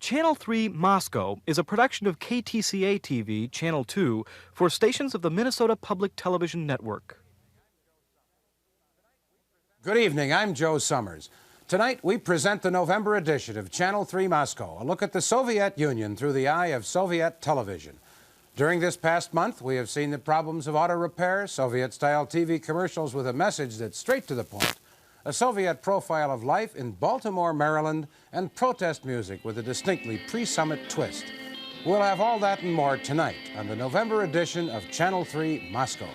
Channel 3 Moscow is a production of KTCA TV, Channel 2, for stations of the Minnesota Public Television Network. Good evening, I'm Joe Summers. Tonight we present the November edition of Channel 3 Moscow, a look at the Soviet Union through the eye of Soviet television. During this past month, we have seen the problems of auto repair, Soviet-style TV commercials with a message that's straight to the point, a Soviet profile of life in Baltimore, Maryland, and protest music with a distinctly pre-summit twist. We'll have all that and more tonight on the November edition of Channel 3 Moscow.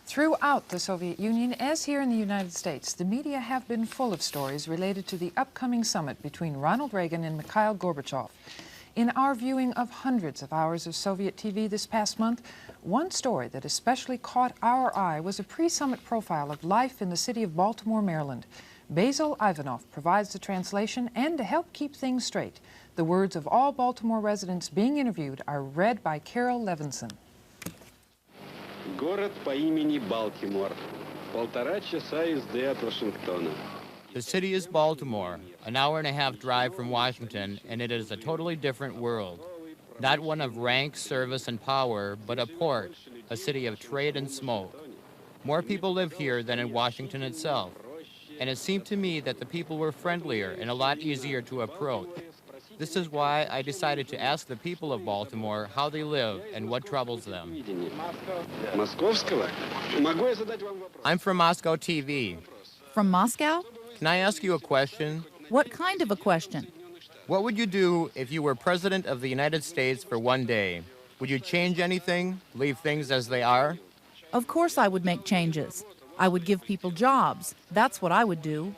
Throughout the Soviet Union, as here in the United States, the media have been full of stories related to the upcoming summit between Ronald Reagan and Mikhail Gorbachev. In our viewing of hundreds of hours of Soviet TV this past month, one story that especially caught our eye was a pre-summit profile of life in the city of Baltimore, Maryland. Basil Ivanov provides the translation, and to help keep things straight, the words of all Baltimore residents being interviewed are read by Carol Levinson. Город по имени Балтимор. 1,5 часа езды от Вашингтона. The city is Baltimore, an hour-and-a-half drive from Washington, and it is a totally different world. Not one of rank, service, and power, but a port, a city of trade and smoke. More people live here than in Washington itself, and it seemed to me that the people were friendlier and a lot easier to approach. This is why I decided to ask the people of Baltimore how they live and what troubles them. I'm from Moscow TV. From Moscow? Can I ask you a question? What kind of a question? What would you do if you were President of the United States for one day? Would you change anything, leave things as they are? Of course I would make changes. I would give people jobs. That's what I would do.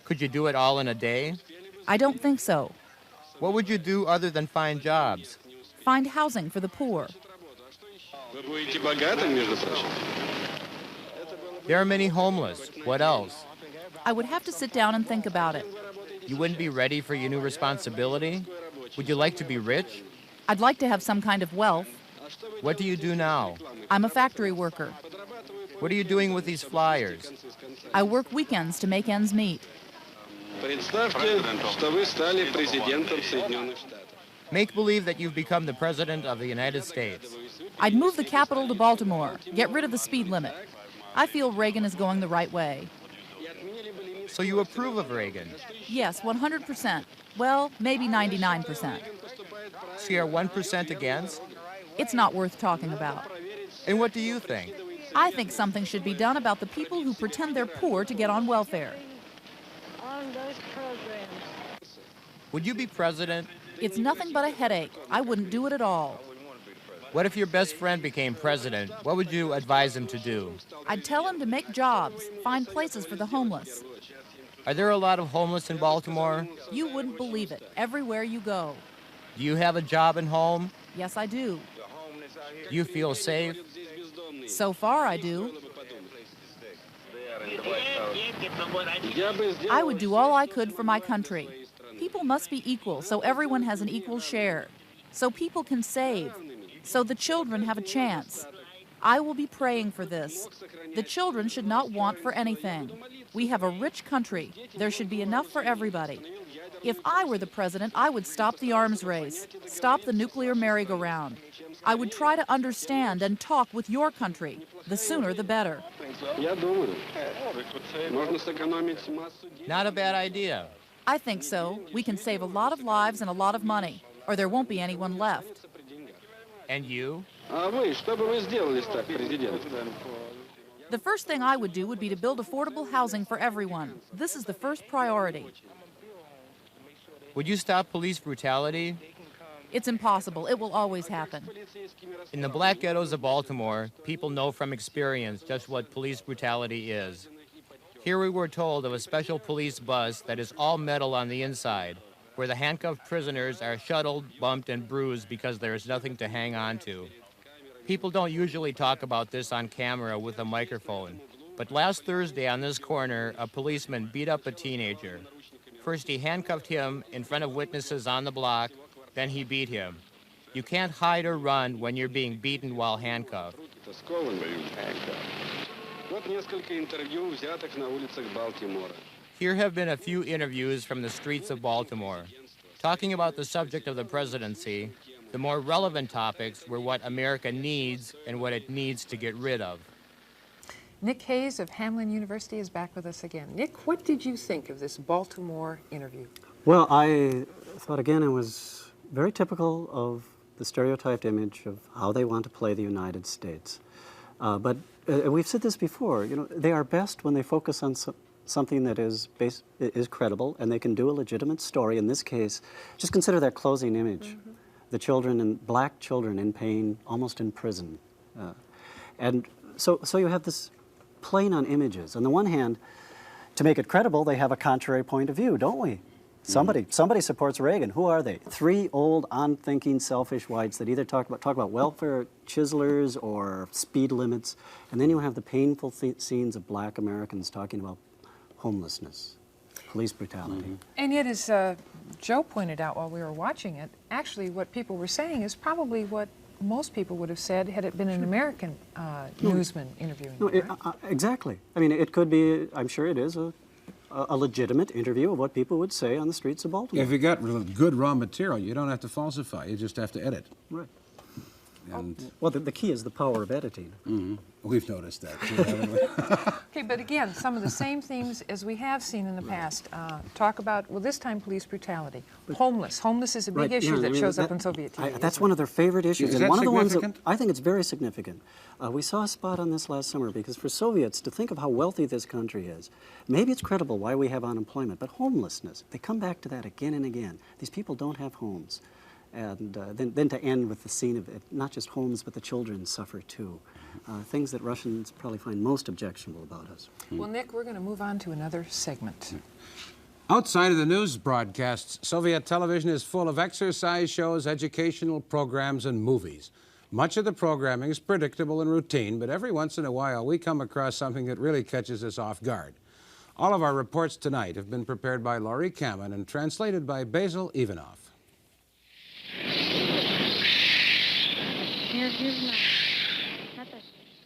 Could you do it all in a day? I don't think so. What would you do other than find jobs? Find housing for the poor. There are many homeless. What else? I would have to sit down and think about it. You wouldn't be ready for your new responsibility? Would you like to be rich? I'd like to have some kind of wealth. What do you do now? I'm a factory worker. What are you doing with these flyers? I work weekends to make ends meet. Make believe that you've become the President of the United States. I'd move the capital to Baltimore, get rid of the speed limit. I feel Reagan is going the right way. So you approve of Reagan? Yes, 100%. Well, maybe 99%. So you're 1% against? It's not worth talking about. And what do you think? I think something should be done about the people who pretend they're poor to get on welfare. On those programs. Would you be president? It's nothing but a headache. I wouldn't do it at all. What if your best friend became president? What would you advise him to do? I'd tell him to make jobs, find places for the homeless. Are there a lot of homeless in Baltimore? You wouldn't believe it, everywhere you go. Do you have a job and home? Yes, I do. Do you feel safe? So far, I do. I would do all I could for my country. People must be equal, so everyone has an equal share. So people can save. So the children have a chance. I will be praying for this. The children should not want for anything. We have a rich country. There should be enough for everybody. If I were the president, I would stop the arms race, stop the nuclear merry-go-round. I would try to understand and talk with your country. The sooner, the better. Not a bad idea. I think so. We can save a lot of lives and a lot of money, or there won't be anyone left. And you? The first thing I would do would be to build affordable housing for everyone. This is the first priority. Would you stop police brutality? It's impossible. It will always happen. In the black ghettos of Baltimore, people know from experience just what police brutality is. Here we were told of a special police bus that is all metal on the inside, where the handcuffed prisoners are shuttled, bumped, and bruised because there is nothing to hang on to. People don't usually talk about this on camera with a microphone, but last Thursday on this corner, a policeman beat up a teenager. First, he handcuffed him in front of witnesses on the block, then he beat him. You can't hide or run when you're being beaten while handcuffed. Here have been a few interviews from the streets of Baltimore. Talking about the subject of the presidency, the more relevant topics were what America needs and what it needs to get rid of. Nick Hayes of Hamline University is back with us again. Nick, what did you think of this Baltimore interview? Well, I thought, again, it was very typical of the stereotyped image of how they want to play the United States. But we've said this before, you know, they are best when they focus on something that is credible, and they can do a legitimate story. In this case, just consider that closing image. The children, black children in pain, almost in prison. And so you have this playing on images. On the one hand, to make it credible, they have a contrary point of view, don't we? Somebody supports Reagan. Who are they? Three old, unthinking, selfish whites that either talk about welfare chiselers or speed limits, and then you have the painful scenes of black Americans talking about homelessness, police brutality. And yet, as Joe pointed out while we were watching it, actually what people were saying is probably what most people would have said had it been an American newsman interviewing them, right? Exactly. I mean, it could be, I'm sure it is, a legitimate interview of what people would say on the streets of Baltimore. If you got good raw material, you don't have to falsify. You just have to edit. Right. And well, the key is the power of editing. We've noticed that, too, haven't we? Okay, but again, some of the same themes as we have seen in the past. Talk about, well, this time police brutality. Homeless. Homeless is a big issue that shows up in Soviet TV. That's one of their favorite issues. Is and that one of the ones significant? that I think it's very significant. We saw a spot on this last summer because for Soviets to think of how wealthy this country is, maybe it's credible why we have unemployment, but homelessness, they come back to that again and again. These people don't have homes. And then to end with the scene of it, not just homes, but the children suffer too. Things that Russians probably find most objectionable about us. Well, Nick, we're going to move on to another segment. Outside of the news broadcasts, Soviet television is full of exercise shows, educational programs, and movies. Much of the programming is predictable and routine, but every once in a while we come across something that really catches us off guard. All of our reports tonight have been prepared by Laurie Kamen and translated by Basil Ivanov.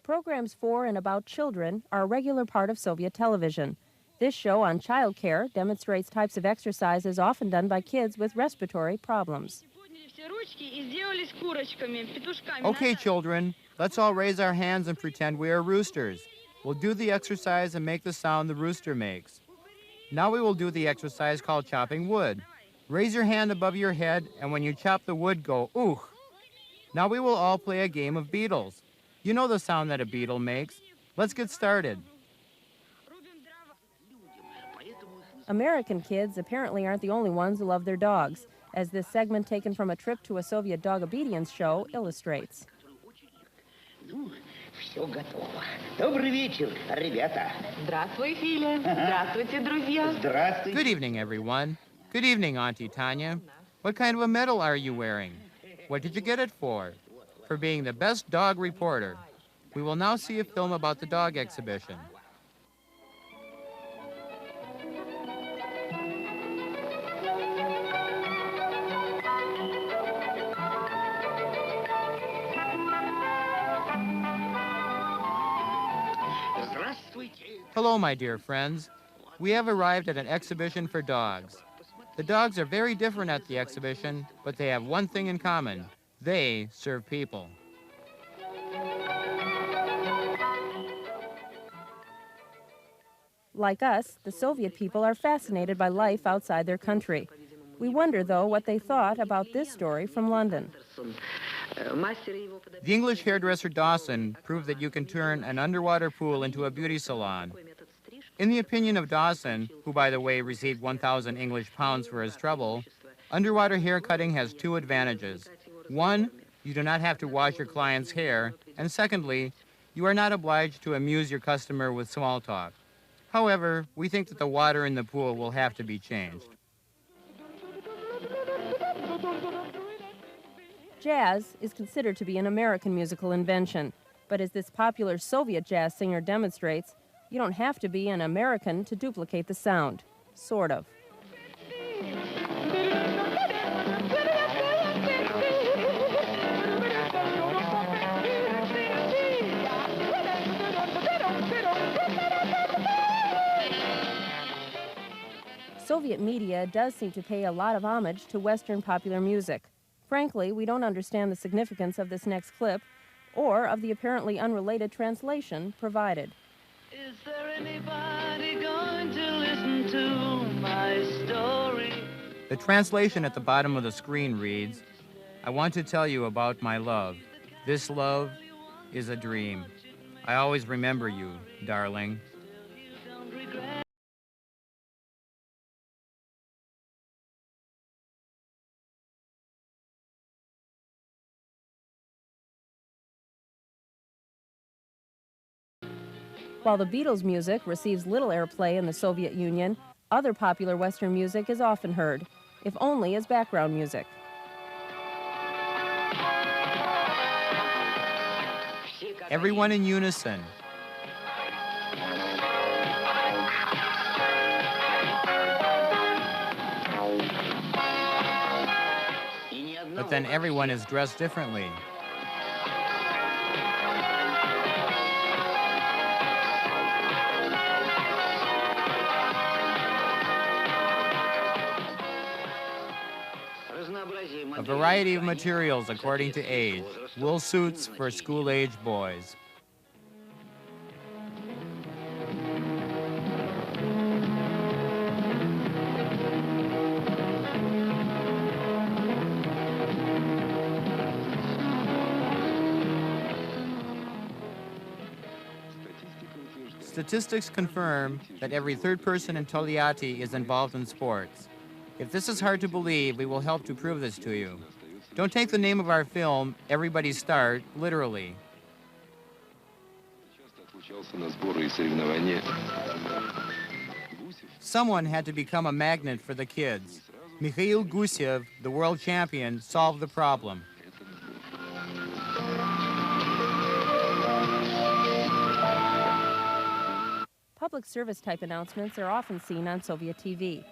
Programs for and about children are a regular part of Soviet television. This show on child care demonstrates types of exercises often done by kids with respiratory problems. Okay, children, let's all raise our hands and pretend we are roosters. We'll do the exercise and make the sound the rooster makes. Now we will do the exercise called chopping wood. Raise your hand above your head, and when you chop the wood, go, ooh. Now we will all play a game of beetles. You know the sound that a beetle makes. Let's get started. American kids apparently aren't the only ones who love their dogs, as this segment taken from a trip to a Soviet dog obedience show illustrates. Все готово. Добрый вечер, ребята. Здравствуй, Филя. Здравствуйте, друзья. Здравствуйте. Good evening, everyone. Good evening, Auntie Tanya. What kind of a medal are you wearing? What did you get it for? For being the best dog reporter. We will now see a film about the dog exhibition. Hello, my dear friends. We have arrived at an exhibition for dogs. The dogs are very different at the exhibition, but they have one thing in common. They serve people. Like us, the Soviet people are fascinated by life outside their country. We wonder, though, what they thought about this story from London. The English hairdresser Dawson proved that you can turn an underwater pool into a beauty salon. In the opinion of Dawson, who, by the way, received 1,000 English pounds for his trouble, Underwater haircutting has two advantages. One, you do not have to wash your client's hair, and secondly, you are not obliged to amuse your customer with small talk. However, we think that the water in the pool will have to be changed. Jazz is considered to be an American musical invention, but as this popular Soviet jazz singer demonstrates, you don't have to be an American to duplicate the sound. Sort of. Soviet media does seem to pay a lot of homage to Western popular music. Frankly, we don't understand the significance of this next clip or of the apparently unrelated translation provided. Is there anybody going to listen to my story? The translation at the bottom of the screen reads, "I want to tell you about my love. This love is a dream. I always remember you, darling." While the Beatles' music receives little airplay in the Soviet Union, other popular Western music is often heard, if only as background music. Everyone in unison. But then everyone is dressed differently. A variety of materials according to age. Wool suits for school-age boys. Statistics confirm that every third person in Togliatti is involved in sports. If this is hard to believe, we will help to prove this to you. Don't take the name of our film, Everybody's Start, literally. Someone had to become a magnet for the kids. Mikhail Gusiev, the world champion, solved the problem. Public service type announcements are often seen on Soviet TV.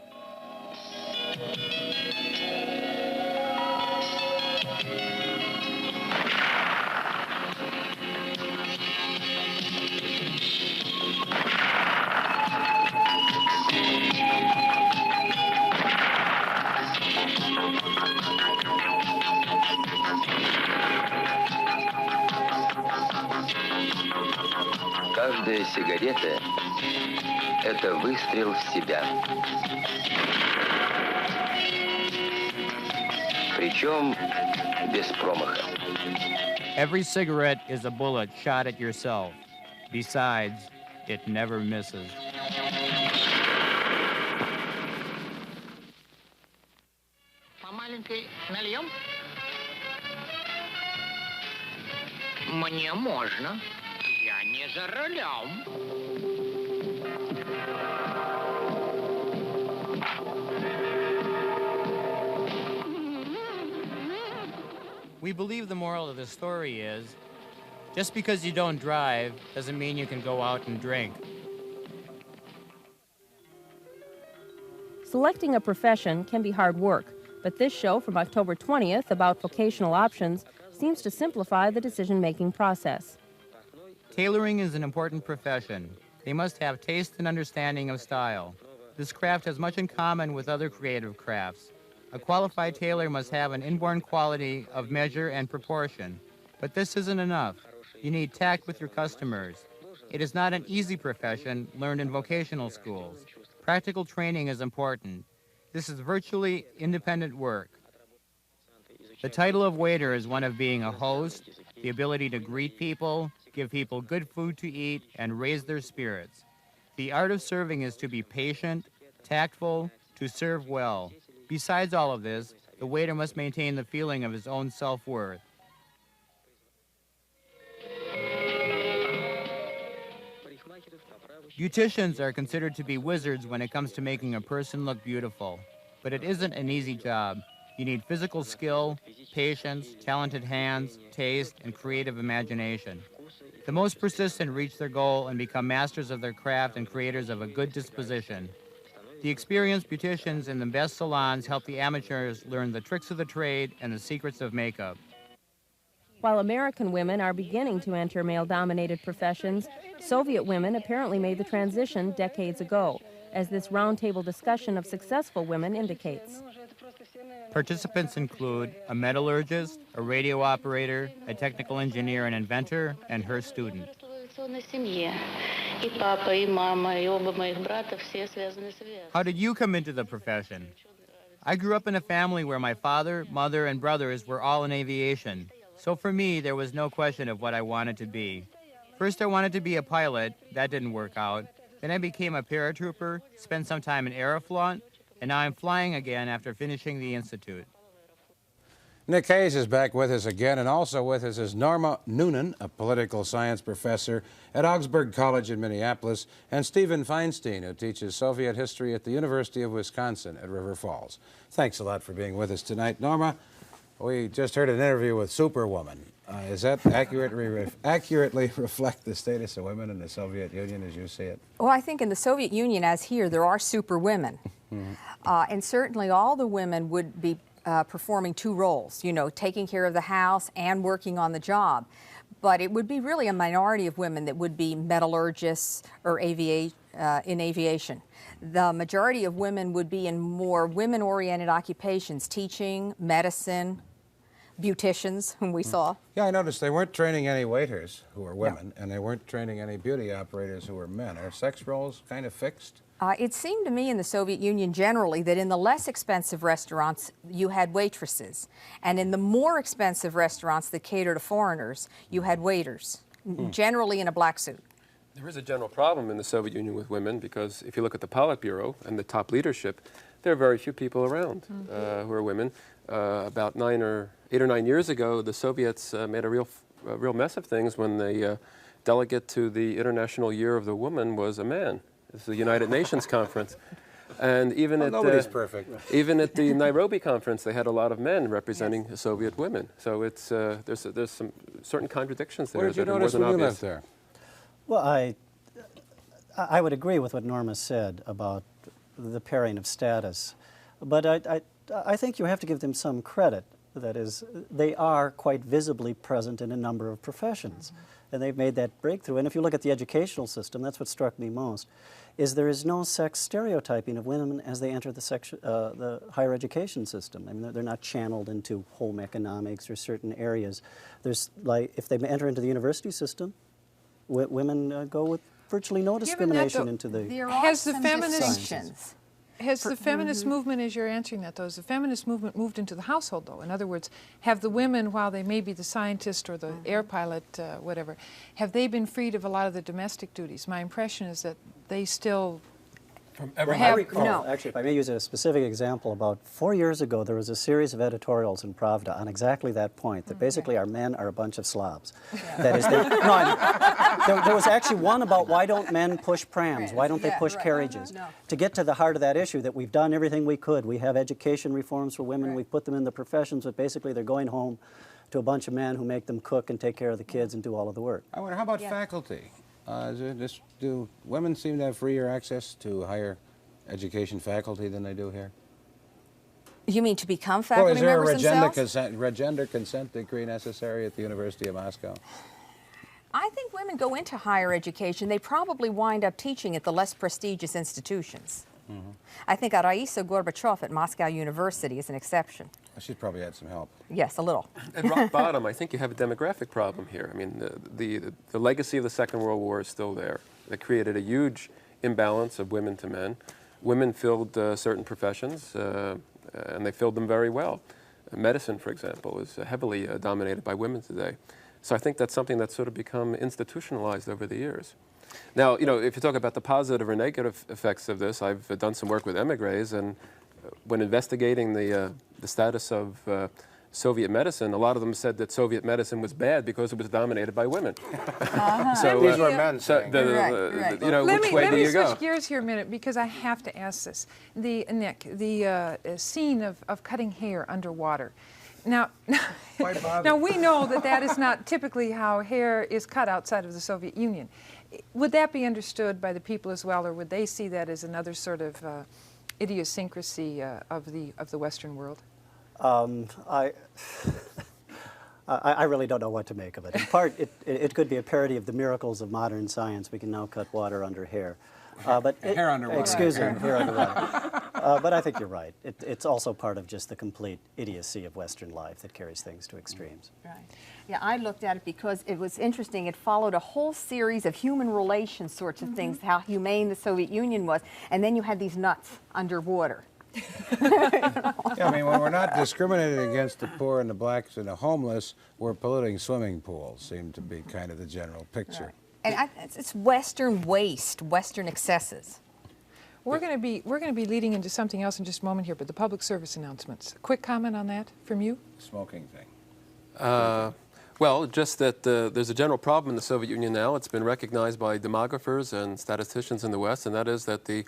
Каждая сигарета – это выстрел в себя. Причем без промаха. Every cigarette is a bullet shot at yourself. Besides, it never misses. По маленькой нальем? Мне можно. Я не за рулем. We believe the moral of the story is, just because you don't drive doesn't mean you can go out and drink. Selecting a profession can be hard work, but this show from October 20th about vocational options seems to simplify the decision-making process. Tailoring is an important profession. They must have taste and understanding of style. This craft has much in common with other creative crafts. A qualified tailor must have an inborn quality of measure and proportion. But this isn't enough. You need tact with your customers. It is not an easy profession learned in vocational schools. Practical training is important. This is virtually independent work. The title of waiter is one of being a host, the ability to greet people, give people good food to eat, and raise their spirits. The art of serving is to be patient, tactful, to serve well. Besides all of this, the waiter must maintain the feeling of his own self-worth. Beauticians are considered to be wizards when it comes to making a person look beautiful, but it isn't an easy job. You need physical skill, patience, talented hands, taste, and creative imagination. The most persistent reach their goal and become masters of their craft and creators of a good disposition. The experienced beauticians in the best salons help the amateurs learn the tricks of the trade and the secrets of makeup. While American women are beginning to enter male-dominated professions, Soviet women apparently made the transition decades ago, as this roundtable discussion of successful women indicates. Participants include a metallurgist, a radio operator, a technical engineer and inventor, and her student. How did you come into the profession? I grew up in a family where my father, mother, and brothers were all in aviation. So for me, there was no question of what I wanted to be. First, I wanted to be a pilot. That didn't work out. Then I became a paratrooper, spent some time in Aeroflot, and now I'm flying again after finishing the institute. Nick Hayes is back with us again, and also with us is Norma Noonan, a political science professor at Augsburg College in Minneapolis, and Stephen Feinstein, who teaches Soviet history at the University of Wisconsin at River Falls. Thanks a lot for being with us tonight. Norma, we just heard an interview with Superwoman. Does that accurately reflect the status of women in the Soviet Union as you see it? Well, I think in the Soviet Union, as here, there are super women. And certainly all the women would be performing two roles, you know, taking care of the house and working on the job. But it would be really a minority of women that would be metallurgists or in aviation. The majority of women would be in more women-oriented occupations, teaching, medicine, beauticians, whom we saw. Yeah, I noticed they weren't training any waiters who were women, and they weren't training any beauty operators who were men. Are sex roles kind of fixed? It seemed to me in the Soviet Union generally that in the less expensive restaurants you had waitresses, and in the more expensive restaurants that cater to foreigners you had waiters, generally in a black suit. There is a general problem in the Soviet Union with women because if you look at the Politburo and the top leadership, there are very few people around who are women. About 8 or 9 years ago, the Soviets made a real mess of things when the delegate to the International Year of the Woman was a man. It's the United Nations conference. And even nobody's perfect. Even at the Nairobi conference, they had a lot of men representing Soviet women. So it's there's some certain contradictions there. What did you notice when you lived there? Well, I would agree with what Norma said about the pairing of status, but I think you have to give them some credit. That is, they are quite visibly present in a number of professions, and they've made that breakthrough. And if you look at the educational system, that's what struck me most, is there is no sex stereotyping of women as they enter the higher education system. I mean, they're not channeled into home economics or certain areas. There's, like, if they enter into the university system, women go with virtually no discrimination into the Has the feminist sciences. Has the feminist movement, as you're answering that, though, has the feminist movement moved into the household, though? In other words, have the women, while they may be the scientist or the air pilot, whatever, have they been freed of a lot of the domestic duties? My impression is that they still I recall, actually, if I may use a specific example, about 4 years ago, there was a series of editorials in Pravda on exactly that point, that basically our men are a bunch of slobs. That is, there was actually one about why don't men push prams, why don't they push carriages? To get to the heart of that issue, that we've done everything we could. We have education reforms for women, we've put them in the professions, but basically they're going home to a bunch of men who make them cook and take care of the kids and do all of the work. I wonder, how about faculty? Do women seem to have freer access to higher education faculty than they do here? You mean to become faculty members themselves? Is there a gender consent decree necessary at the University of Moscow? I think women go into higher education. They probably wind up teaching at the less prestigious institutions. I think Raisa Gorbachev at Moscow University is an exception. She's probably had some help. Yes, a little. At rock bottom, I think you have a demographic problem here. I mean, the legacy of the Second World War is still there. It created a huge imbalance of women to men. Women filled certain professions, and they filled them very well. Medicine, for example, is heavily dominated by women today. So I think that's something that's sort of become institutionalized over the years. Now, you know, if you talk about the positive or negative effects of this, I've done some work with emigres, and when investigating the status of Soviet medicine, a lot of them said that Soviet medicine was bad because it was dominated by women. So these were men saying. You know, which way do you go? Let me switch gears here a minute because I have to ask this. Nick, the scene of cutting hair underwater. Now, now we know that that is not typically how hair is cut outside of the Soviet Union. Would that be understood by the people as well, or would they see that as another sort of idiosyncrasy of the Western world? I really don't know what to make of it. In part, it could be a parody of the miracles of modern science. We can now cut water under hair. Hair underwater. Excuse me, hair underwater. But I think you're right. It's also part of just the complete idiocy of Western life that carries things to extremes. Right. Yeah, I looked at it because it was interesting. It followed a whole series of human relations sorts of things, how humane the Soviet Union was, and then you had these nuts underwater. Yeah, I mean, when we're not discriminating against the poor and the blacks and the homeless, we're polluting swimming pools, seem to be kind of the general picture. Right. And it's Western waste, Western excesses. We're going to be leading into something else in just a moment here, but the public service announcements. Quick comment on that from you? Smoking thing. Well, just that there's a general problem in the Soviet Union now. It's been recognized by demographers and statisticians in the West, and that is that the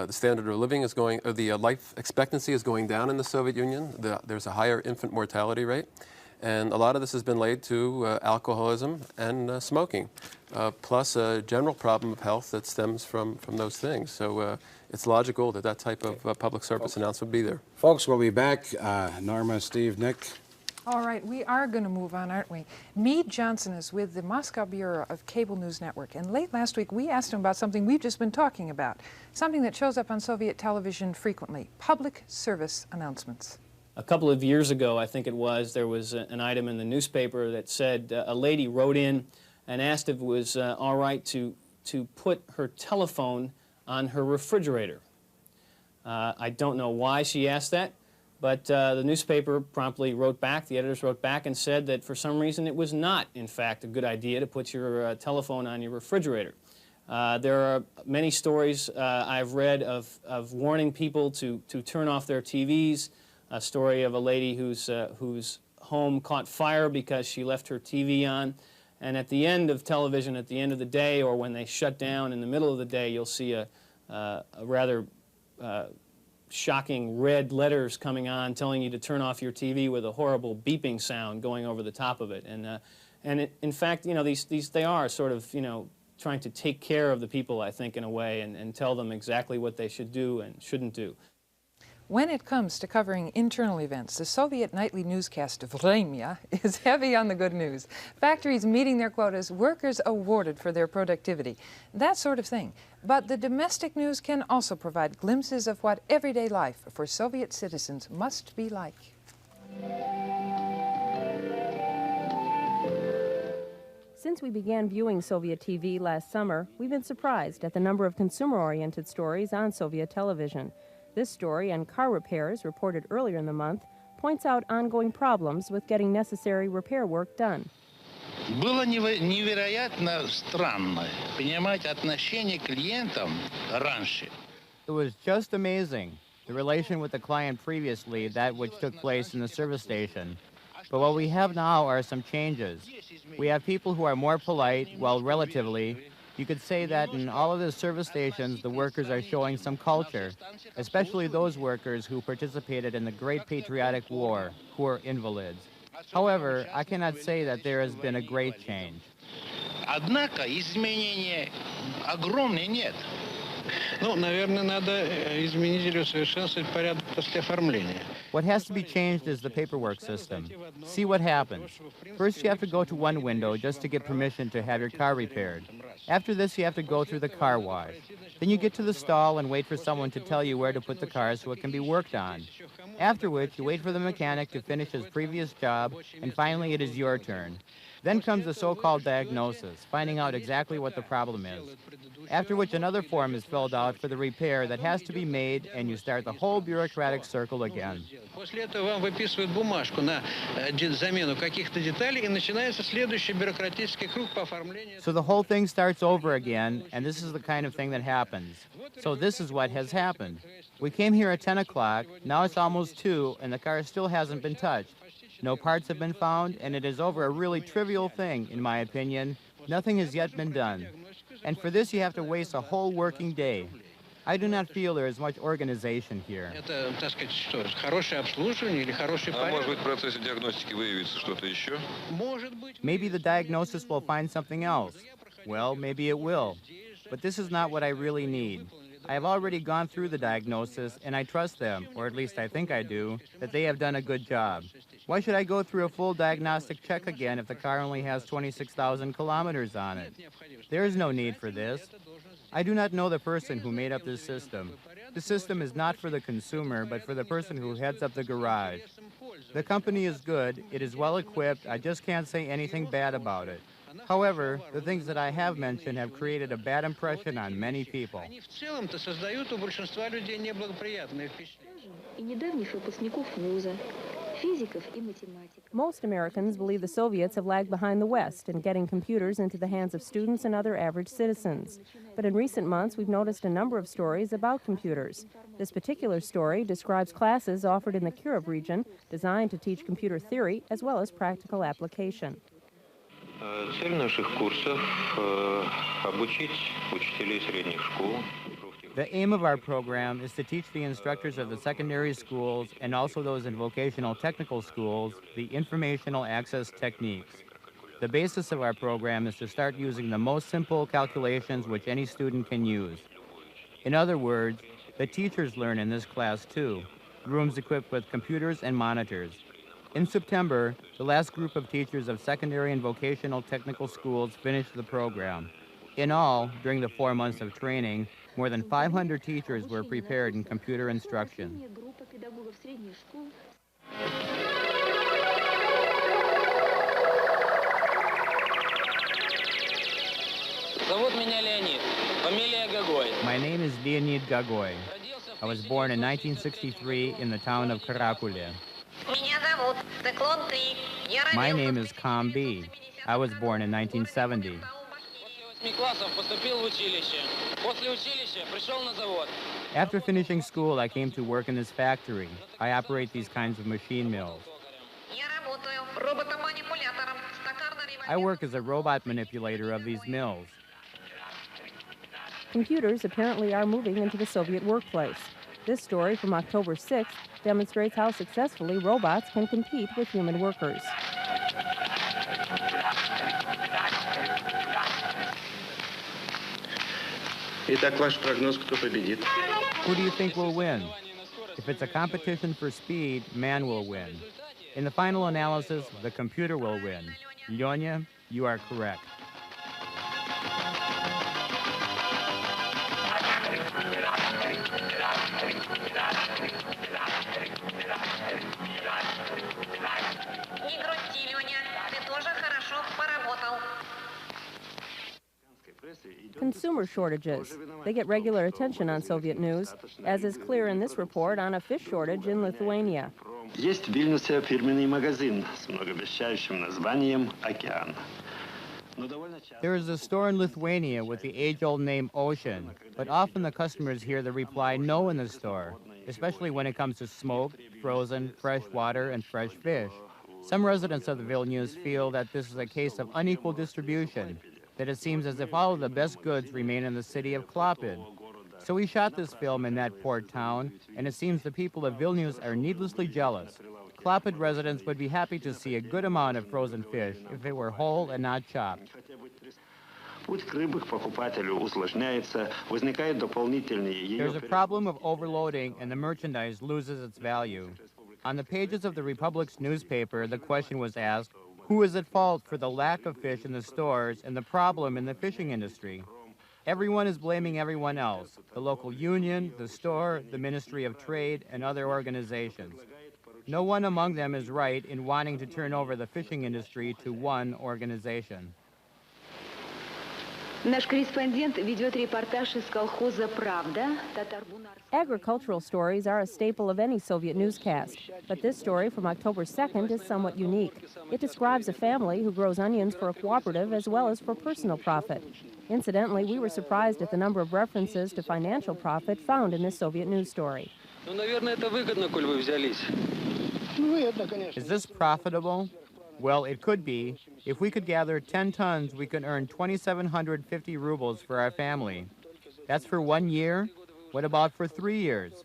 standard of living is going, or the life expectancy is going down in the Soviet Union. There's a higher infant mortality rate. And a lot of this has been laid to alcoholism and smoking, plus a general problem of health that stems from those things. So it's logical that that type of public service announcement would be there. Folks, we'll be back. Norma, Steve, Nick. All right, we are going to move on, aren't we? Meade Johnson is with the Moscow Bureau of Cable News Network, and late last week we asked him about something we've just been talking about, something that shows up on Soviet television frequently, public service announcements. A couple of years ago, I think it was, there was an item in the newspaper that said a lady wrote in and asked if it was all right to put her telephone on her refrigerator. I don't know why she asked that, but the newspaper promptly wrote back, the editors wrote back and said that for some reason it was not, in fact, a good idea to put your telephone on your refrigerator. There are many stories I've read of warning people to turn off their TVs. A story of a lady whose home caught fire because she left her TV on. And at the end of television, at the end of the day, or when they shut down in the middle of the day, you'll see a rather shocking red letters coming on telling you to turn off your TV with a horrible beeping sound going over the top of it. And in fact, you know, they are sort of, you know, trying to take care of the people, I think, in a way, and tell them exactly what they should do and shouldn't do. When it comes to covering internal events, the Soviet nightly newscast Vremya is heavy on the good news. Factories meeting their quotas, workers awarded for their productivity, that sort of thing. But the domestic news can also provide glimpses of what everyday life for Soviet citizens must be like. Since we began viewing Soviet TV last summer, we've been surprised at the number of consumer-oriented stories on Soviet television. This story on car repairs, reported earlier in the month, points out ongoing problems with getting necessary repair work done. Было невероятно странно понимать отношение к клиентам раньше. It was just amazing, the relation with the client previously, that which took place in the service station. But what we have now are some changes. We have people who are more polite, well, relatively. You could say that in all of the service stations, the workers are showing some culture, especially those workers who participated in the Great Patriotic War, who are invalids. However, I cannot say that there has been a great change. Однако изменения огромные нет. Ну, наверное, надо изменить или усовершенствовать порядок после оформления. What has to be changed is the paperwork system. See what happens. First, you have to go to one window just to get permission to have your car repaired. After this, you have to go through the car wash. Then you get to the stall and wait for someone to tell you where to put the car so it can be worked on. After which, you wait for the mechanic to finish his previous job, and finally it is your turn. Then comes the so-called diagnosis, finding out exactly what the problem is. After which another form is filled out for the repair that has to be made, and you start the whole bureaucratic circle again. После этого вам выписывают бумажку на замену каких-то деталей, и начинается следующий бюрократический круг по оформлению. So the whole thing starts over again, and this is the kind of thing that happens. So this is what has happened. We came here at 10 o'clock, now it's almost 2, and the car still hasn't been touched. No parts have been found, and it is over a really trivial thing, in my opinion. Nothing has yet been done. And for this, you have to waste a whole working day. I do not feel there is much organization here. Это, так сказать, что, хорошее обслуживание или хороший порядок? Может быть, в процессе диагностики выявится что-то еще? Maybe the diagnosis will find something else. Well, maybe it will. But this is not what I really need. I have already gone through the diagnosis, and I trust them, or at least I think I do, that they have done a good job. Why should I go through a full diagnostic check again if the car only has 26,000 kilometers on it? There is no need for this. I do not know the person who made up this system. The system is not for the consumer, but for the person who heads up the garage. The company is good, it is well equipped, I just can't say anything bad about it. However, the things that I have mentioned have created a bad impression on many people. Они в целом-то создают у большинства людей неблагоприятное впечатление. И недавних выпускников вуза, физиков и математиков. Most Americans believe the Soviets have lagged behind the West in getting computers into the hands of students and other average citizens. But in recent months, we've noticed a number of stories about computers. This particular story describes classes offered in the Kirov region designed to teach computer theory as well as practical application. Цель наших курсов обучить учителей средних школ. The aim of our program is to teach the instructors of the secondary schools and also those in vocational technical schools the informational access techniques. The basis of our program is to start using the most simple calculations which any student can use. In other words, the teachers learn in this class too, rooms equipped with computers and monitors. In September, the last group of teachers of secondary and vocational technical schools finished the program. In all, during the 4 months of training, more than 500 teachers were prepared in computer instruction. Зовут меня Леонид. Фамилия Гагой. My name is Leonid Gagoy. I was born in 1963 in the town of Karakule. My name is Kam B. I was born in 1970. After finishing school, I came to work in this factory. I operate these kinds of machine mills. I work as a robot manipulator of these mills. Computers apparently are moving into the Soviet workplace. This story from October 6th demonstrates how successfully robots can compete with human workers. Итак, ваш прогноз, кто победит? Who do you think will win? If it's a competition for speed, man will win. In the final analysis, the computer will win. Lyonya, you are correct. Consumer shortages. They get regular attention on Soviet news, as is clear in this report on a fish shortage in Lithuania. Есть в Вильнюсе фирменный магазин с многообещающим названием «Океан». There is a store in Lithuania with the age-old name Ocean, but often the customers hear the reply no in the store, especially when it comes to smoked, frozen, fresh water, and fresh fish. Some residents of the Vilnius feel that this is a case of unequal distribution, that it seems as if all of the best goods remain in the city of Klaipėda. So we shot this film in that port town, and it seems the people of Vilnius are needlessly jealous. Klaipėda residents would be happy to see a good amount of frozen fish if it were whole and not chopped. There's a problem of overloading, and the merchandise loses its value. On the pages of the Republic's newspaper, the question was asked, who is at fault for the lack of fish in the stores and the problem in the fishing industry? Everyone is blaming everyone else, the local union, the store, the Ministry of Trade, and other organizations. No one among them is right in wanting to turn over the fishing industry to one organization. Наш корреспондент ведет репортаж из колхоза «Правда». Agricultural stories are a staple of any Soviet newscast, but this story from October 2nd is somewhat unique. It describes a family who grows onions for a cooperative as well as for personal profit. Incidentally, we were surprised at the number of references to financial profit found in this Soviet news story. Is this profitable? Well, it could be. If we could gather 10 tons, we could earn 2,750 rubles for our family. That's for 1 year? What about for 3 years?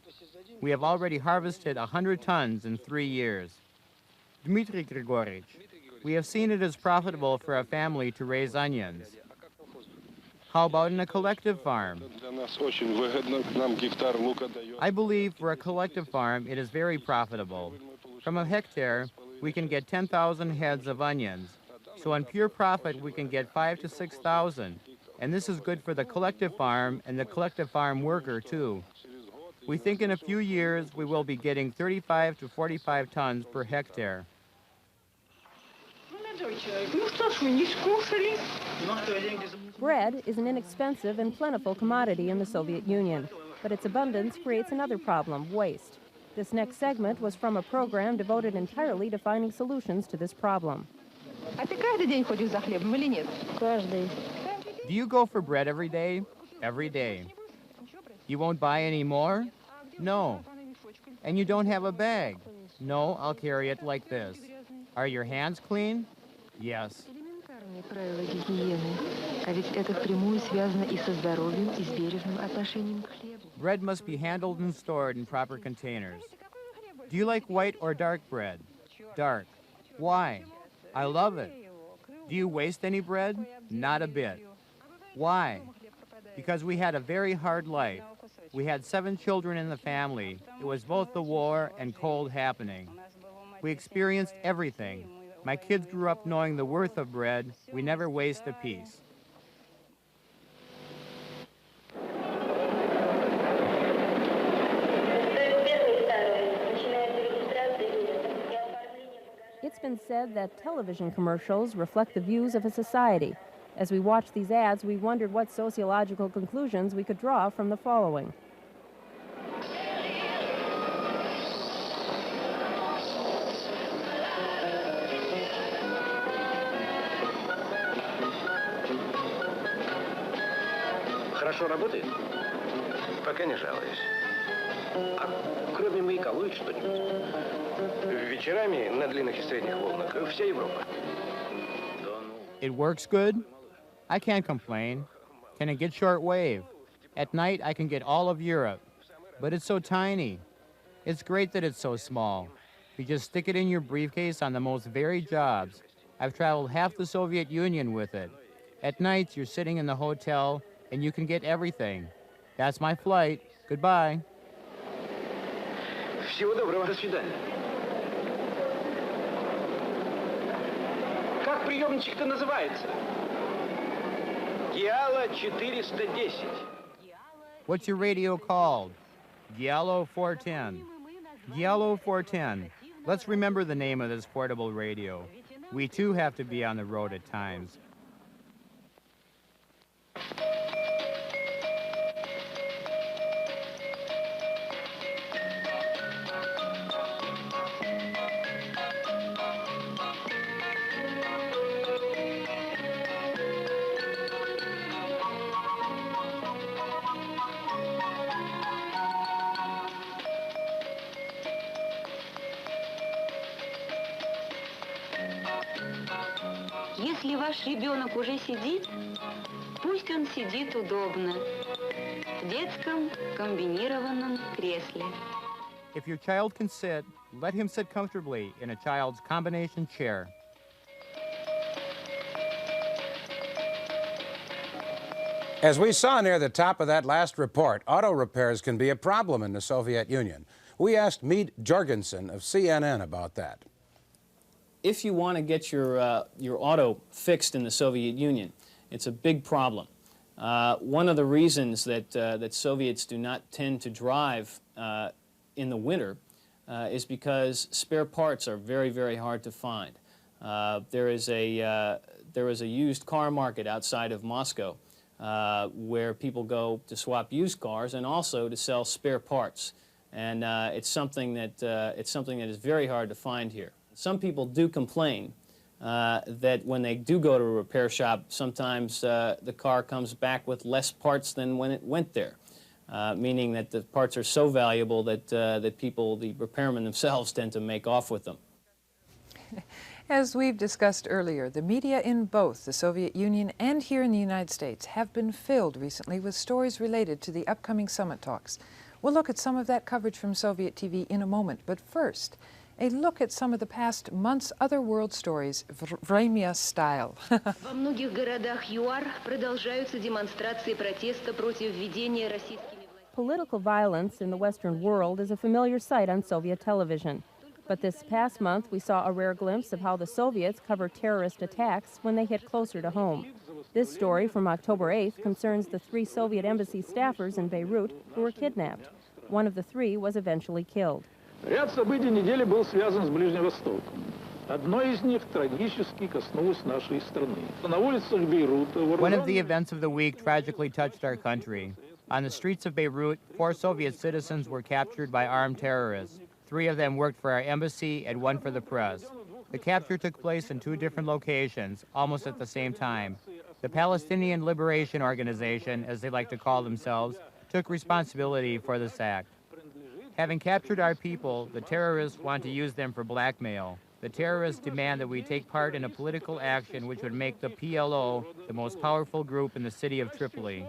We have already harvested 100 tons in 3 years. Dmitry Grigorovich, we have seen it as profitable for a family to raise onions. How about in a collective farm? I believe for a collective farm, it is very profitable. From a hectare, we can get 10,000 heads of onions. So on pure profit, we can get 5,000 to 6,000. And this is good for the collective farm and the collective farm worker, too. We think in a few years, we will be getting 35 to 45 tons per hectare. Bread is an inexpensive and plentiful commodity in the Soviet Union, but its abundance creates another problem, waste. This next segment was from a program devoted entirely to finding solutions to this problem. Do you go for bread every day? Every day. You won't buy any more? No. And you don't have a bag? No, I'll carry it like this. Are your hands clean? Yes. Bread must be handled and stored in proper containers. Do you like white or dark bread? Dark. Why? I love it. Do you waste any bread? Not a bit. Why? Because we had a very hard life. We had 7 children in the family. It was both the war and cold happening. We experienced everything. My kids grew up knowing the worth of bread. We never waste a piece. It's been said that television commercials reflect the views of a society. As we watched these ads, we wondered what sociological conclusions we could draw from the following. Хорошо работает? Пока не жалуюсь. А кроме маяка ловит что-нибудь? Вечерами на длинных и средних волнах вся Европа. It works good? I can't complain. Can it get shortwave? At night, I can get all of Europe. But it's so tiny. It's great that it's so small. You just stick it in your briefcase on the most varied jobs. I've traveled half the Soviet Union with it. At nights, you're sitting in the hotel, and you can get everything. That's my flight. Goodbye. Всего доброго. До свидания. Как приемничек-то называется? Гиала 410. What's your radio called? Giallo 410. Giallo 410. Let's remember the name of this portable radio. We too have to be on the road at times. Если ваш ребенок уже сидит, пусть он сидит удобно в детском комбинированном кресле. If your child can sit, let him sit comfortably in a child's combination chair. As we saw near the top of that last report, auto repairs can be a problem in the Soviet Union. We asked Mead Jorgensen of CNN about that. If you want to get your auto fixed in the Soviet Union, it's a big problem. One of the reasons that Soviets do not tend to drive in the winter is because spare parts are very, very hard to find. There is a used car market outside of Moscow where people go to swap used cars and also to sell spare parts. And it's something that is very hard to find here. Some people do complain that when they do go to a repair shop, sometimes the car comes back with less parts than when it went there, meaning that the parts are so valuable that the repairmen themselves, tend to make off with them. As we've discussed earlier, the media in both the Soviet Union and here in the United States have been filled recently with stories related to the upcoming summit talks. We'll look at some of that coverage from Soviet TV in a moment, but first, a look at some of the past month's other world stories, Vremya style. Во многих городах ЮАР продолжаются демонстрации протеста против введения российскими властями. Political violence in the Western world is a familiar sight on Soviet television. But this past month, we saw a rare glimpse of how the Soviets cover terrorist attacks when they hit closer to home. This story from October 8th concerns the 3 Soviet embassy staffers in Beirut who were kidnapped. One of the 3 was eventually killed. Ряд событий недели был связан с Ближним Востоком. Одно из них трагически коснулось нашей страны. На улицах Бейрута One of the events of the week tragically touched our country. On the streets of Beirut, 4 Soviet citizens were captured by armed terrorists. 3 of them worked for our embassy and 1 for the press. The capture took place in 2 different locations, almost at the same time. The Palestinian Liberation Organization, as they like to call themselves, took responsibility for this act. Having captured our people, the terrorists want to use them for blackmail. The terrorists demand that we take part in a political action which would make the PLO the most powerful group in the city of Tripoli.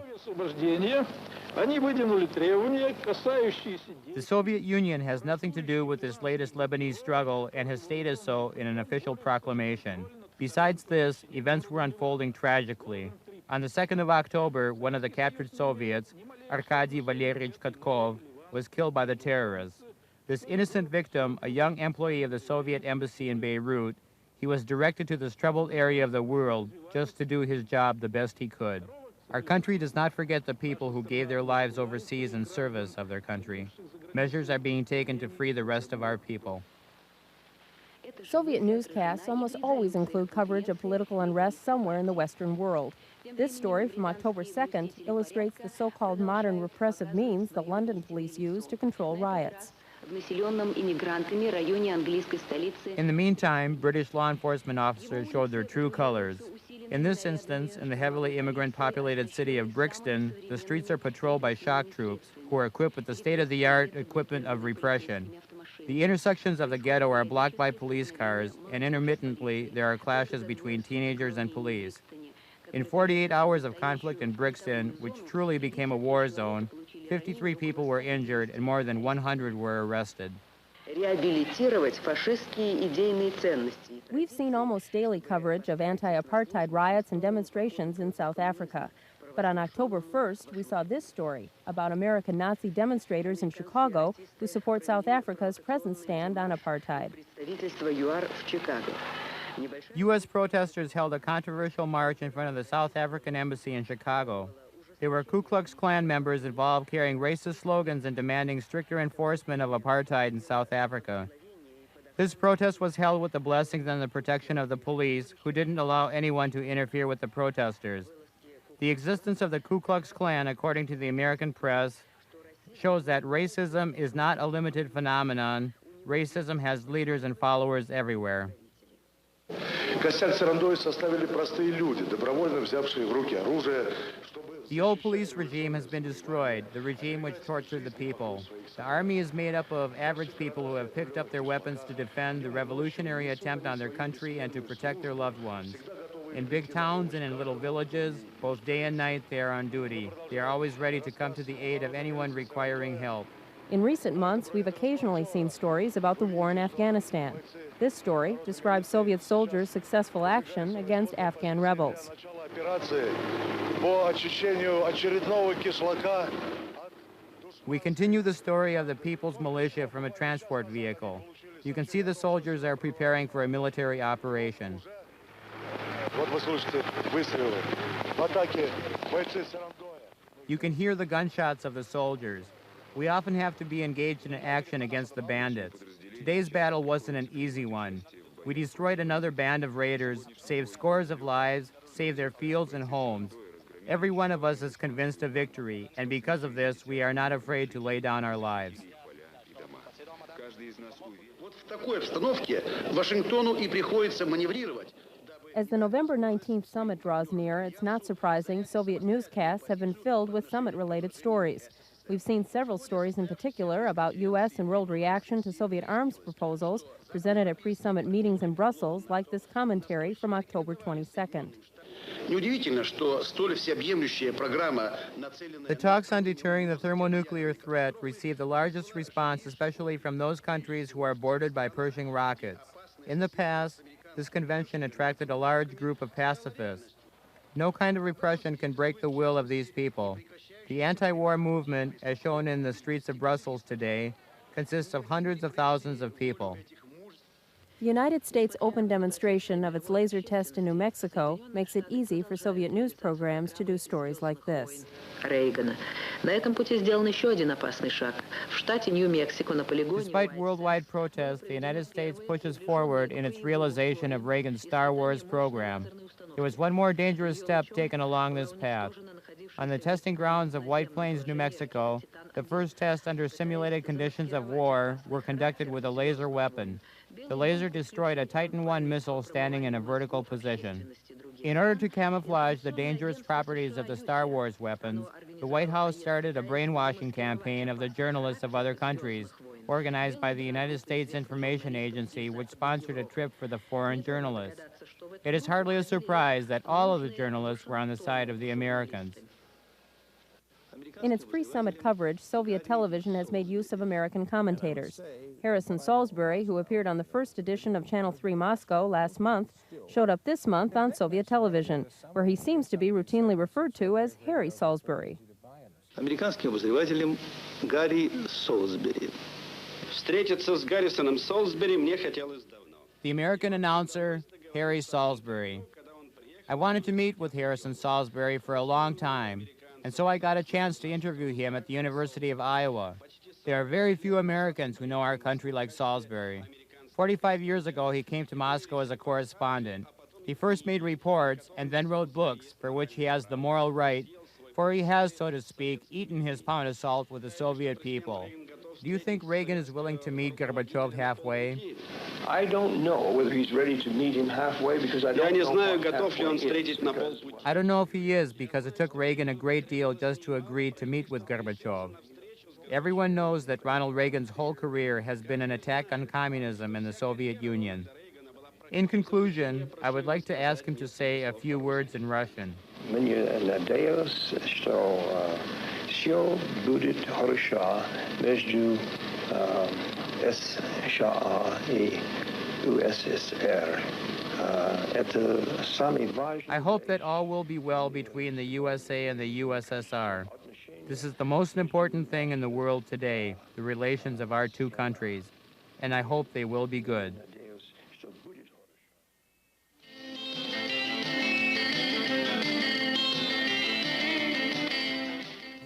The Soviet Union has nothing to do with this latest Lebanese struggle and has stated so in an official proclamation. Besides this, events were unfolding tragically. On the 2nd of October, one of the captured Soviets, Arkady Valeryevich Katkov, was killed by the terrorists. This innocent victim, a young employee of the Soviet embassy in Beirut, he was directed to this troubled area of the world just to do his job the best he could. Our country does not forget the people who gave their lives overseas in service of their country. Measures are being taken to free the rest of our people. Soviet newscasts almost always include coverage of political unrest somewhere in the Western world. This story from October 2nd illustrates the so-called modern repressive means the London police use to control riots. In the meantime, British law enforcement officers showed their true colors. In this instance, in the heavily immigrant-populated city of Brixton, the streets are patrolled by shock troops who are equipped with the state-of-the-art equipment of repression. The intersections of the ghetto are blocked by police cars, and intermittently there are clashes between teenagers and police. In 48 hours of conflict in Brixton, which truly became a war zone, 53 people were injured and more than 100 were arrested. We've seen almost daily coverage of anti-apartheid riots and demonstrations in South Africa. But on October 1st, we saw this story about American Nazi demonstrators in Chicago who support South Africa's present stand on apartheid. U.S. protesters held a controversial march in front of the South African embassy in Chicago. There were Ku Klux Klan members involved carrying racist slogans and demanding stricter enforcement of apartheid in South Africa. This protest was held with the blessings and the protection of the police, who didn't allow anyone to interfere with the protesters. The existence of the Ku Klux Klan, according to the American press, shows that racism is not a limited phenomenon. Racism has leaders and followers everywhere. The old police regime has been destroyed, the regime which tortured the people. The army is made up of average people who have picked up their weapons to defend the revolutionary attempt on their country and to protect their loved ones. In big towns and in little villages, both day and night, they are on duty. They are always ready to come to the aid of anyone requiring help. In recent months, we've occasionally seen stories about the war in Afghanistan. This story describes Soviet soldiers' successful action against Afghan rebels. We continue the story of the People's Militia from a transport vehicle. You can see the soldiers are preparing for a military operation. You can hear the gunshots of the soldiers. We often have to be engaged in action against the bandits. Today's battle wasn't an easy one. We destroyed another band of raiders, saved scores of lives, saved their fields and homes. Every one of us is convinced of victory, and because of this, we are not afraid to lay down our lives. As the November 19th summit draws near, it's not surprising Soviet newscasts have been filled with summit-related stories. We've seen several stories in particular about U.S. and world reaction to Soviet arms proposals presented at pre-summit meetings in Brussels, like this commentary from October 22nd. The talks on deterring the thermonuclear threat received the largest response, especially from those countries who are bordered by Pershing rockets. In the past, this convention attracted a large group of pacifists. No kind of repression can break the will of these people. The anti-war movement, as shown in the streets of Brussels today, consists of hundreds of thousands of people. The United States' open demonstration of its laser test in New Mexico makes it easy for Soviet news programs to do stories like this. Despite worldwide protests, the United States pushes forward in its realization of Reagan's Star Wars program. There was one more dangerous step taken along this path. On the testing grounds of White Plains, New Mexico, the first tests under simulated conditions of war were conducted with a laser weapon. The laser destroyed a Titan I missile standing in a vertical position. In order to camouflage the dangerous properties of the Star Wars weapons, the White House started a brainwashing campaign of the journalists of other countries, organized by the United States Information Agency, which sponsored a trip for the foreign journalists. It is hardly a surprise that all of the journalists were on the side of the Americans. In its pre-summit coverage, Soviet television has made use of American commentators. Harrison Salisbury, who appeared on the first edition of Channel 3 Moscow last month, showed up this month on Soviet television, where he seems to be routinely referred to as Harry Salisbury. Американским обозревателем Гарри Солсбери. Встретиться с Гаррисоном Солсбери мне хотелось давно. The American announcer, Harry Salisbury. I wanted to meet with Harrison Salisbury for a long time, and so I got a chance to interview him at the University of Iowa. There are very few Americans who know our country like Salisbury. 45 years ago, he came to Moscow as a correspondent. He first made reports and then wrote books, for which he has the moral right, for he has, so to speak, eaten his pound of salt with the Soviet people. Do you think Reagan is willing to meet Gorbachev halfway? I don't know whether he's ready to meet him halfway because I don't know what halfway is. I don't know if he is, because it took Reagan a great deal just to agree to meet with Gorbachev. Everyone knows that Ronald Reagan's whole career has been an attack on communism and the Soviet Union. In conclusion, I would like to ask him to say a few words in Russian. Все будет хорошо между США и УССР. Это самый важный. I hope that all will be well between the USA and the USSR. This is the most important thing in the world today, the relations of our two countries, and I hope they will be good.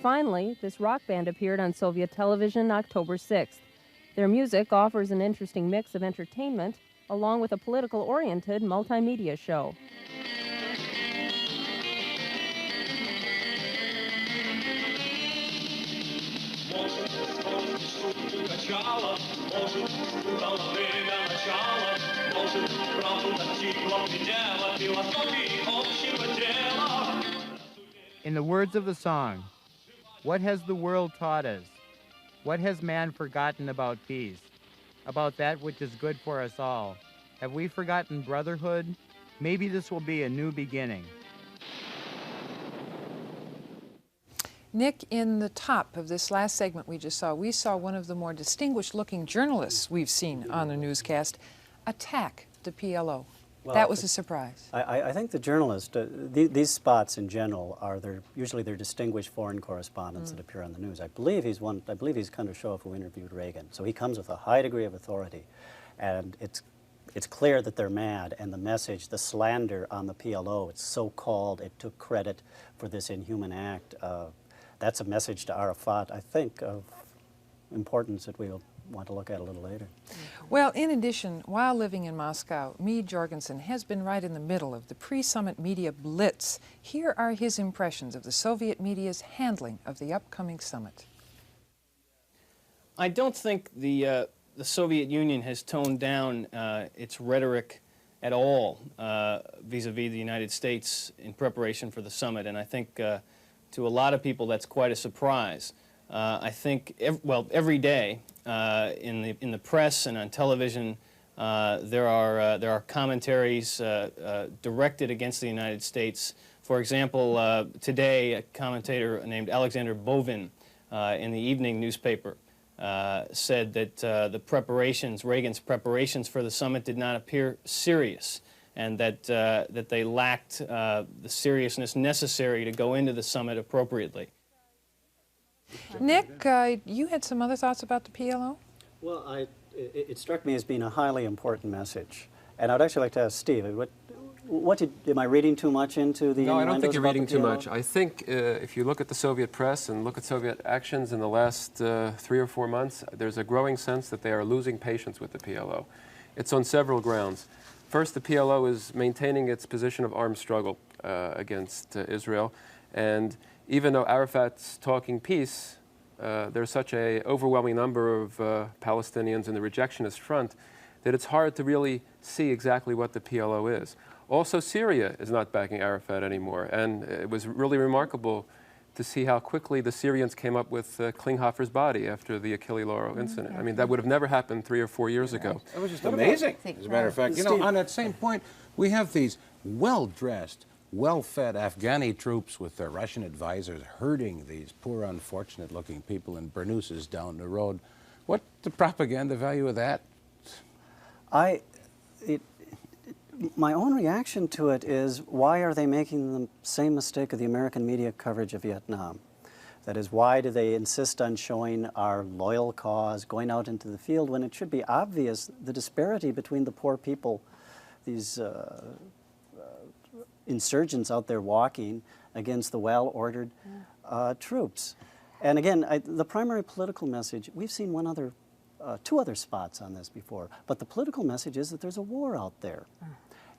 Finally, this rock band appeared on Soviet television October 6th. Their music offers an interesting mix of entertainment along with a political-oriented multimedia show. In the words of the song, what has the world taught us? What has man forgotten about peace? About that which is good for us all? Have we forgotten brotherhood? Maybe this will be a new beginning. Nick, in the top of this last segment we just saw, we saw one of the more distinguished-looking journalists we've seen on a newscast attack the PLO. Well, that was a surprise. I think the journalist, these spots in general are usually they're distinguished foreign correspondents that appear on the news. I believe he's kind of show up who interviewed Reagan. So he comes with a high degree of authority, and it's clear that they're mad. And the message, the slander on the PLO, it's so-called, it took credit for this inhuman act. That's a message to Arafat, I think, of importance that we'll want to look at a little later. Well, in addition, while living in Moscow, Meade Jorgensen has been right in the middle of the pre-summit media blitz. Here are his impressions of the Soviet media's handling of the upcoming summit. I don't think the Soviet Union has toned down its rhetoric at all vis-a-vis the United States in preparation for the summit, and I think to a lot of people that's quite a surprise. I think, every day in the press and on television, there are commentaries directed against the United States. For example, today a commentator named Alexander Bovin in the evening newspaper said that Reagan's preparations for the summit did not appear serious, and that they lacked the seriousness necessary to go into the summit appropriately. Nick, you had some other thoughts about the PLO? Well, it struck me as being a highly important message. And I'd actually like to ask Steve, am I reading too much into the No, I don't think you're reading too PLO? much. I think if you look at the Soviet press and look at Soviet actions in the last 3 or 4 months, there's a growing sense that they are losing patience with the PLO. It's on several grounds. First, the PLO is maintaining its position of armed struggle against Israel. And even though Arafat's talking peace, there's such an overwhelming number of Palestinians in the rejectionist front that it's hard to really see exactly what the PLO is. Also, Syria is not backing Arafat anymore, and it was really remarkable to see how quickly the Syrians came up with Klinghoffer's body after the Achille Lauro incident. I mean, that would have never happened 3 or 4 years ago. It was just amazing, as a matter of fact. You know, on that same point, we have these well-dressed, well-fed Afghani troops with their Russian advisors herding these poor, unfortunate-looking people in burnouses down the road. What's the propaganda value of that? My own reaction to it is, why are they making the same mistake of the American media coverage of Vietnam? That is, why do they insist on showing our loyal cause, going out into the field, when it should be obvious the disparity between the poor people, these insurgents out there walking against the well-ordered troops. And again, the primary political message, we've seen two other spots on this before, but the political message is that there's a war out there.